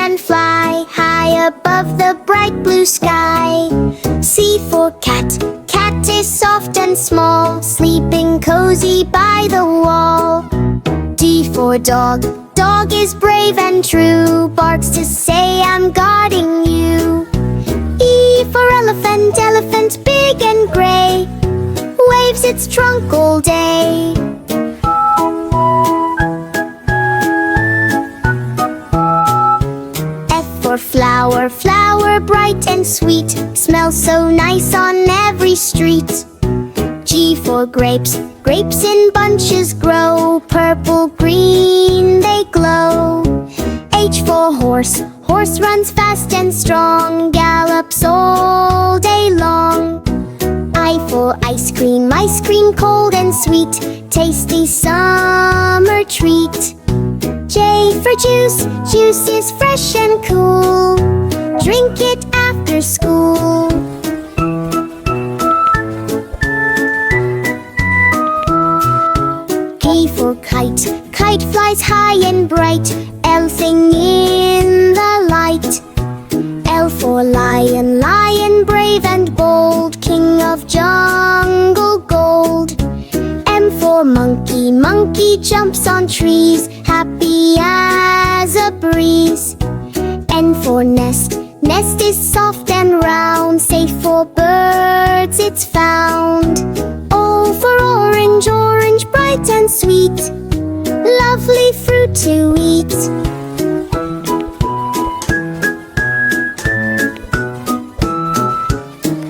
and fly high above the bright blue sky. C for cat, cat is soft and small, sleeping cozy by the wall. D for dog, dog is brave and true, barks to say I'm guarding you. E for elephant, elephant big and gray, waves its trunk all day. F for flower, flower bright and sweet, smells so nice on every street. G for grapes, grapes in bunches grow, purple, green they glow. H for horse, horse runs fast and strong, gallops all day long. I for ice cream cold and sweet, tasty summer treat. J for juice, juice is fresh and cool, drink it after school. K for kite, kite flies high and bright, L in the light. L for lion, lion brave and bold, king of jungle gold. M for monkey, monkey jumps on trees, happy as a breeze. N for nest, nest is soft and round, safe for birds it's found. O for orange, orange bright and sweet, lovely fruit to eat.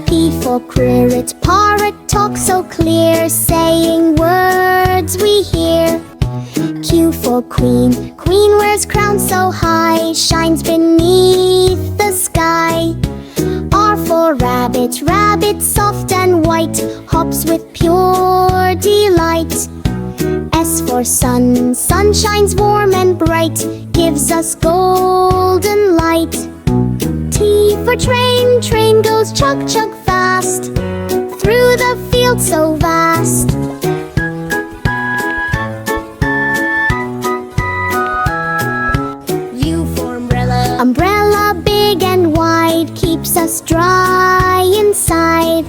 P for parrot, parrot talks so clear, saying words we hear. Q for queen, queen wears crown so high, shines beneath the sky. R for rabbit, rabbit soft and white, hops with pure delight. S for sun, sun shines warm and bright, gives us golden light. T for train, train goes chug chug fast, through the field so vast. U for umbrella, umbrella big and wide, keeps us dry inside.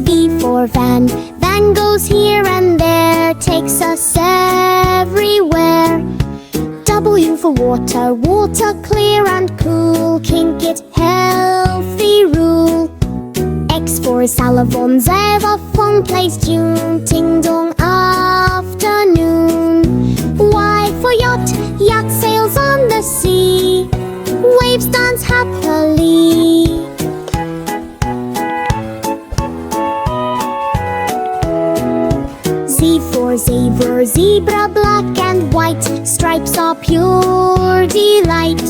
V for van, van goes here and there, takes us everywhere. W for water, water clear and cool, kink it healthy rule. X for salivon, xerophone plays tune, ting dong afternoon. Y for yacht, yacht sails on the sea, waves dance happily. Z for zebra, zebra black and white, stripes are pure delight.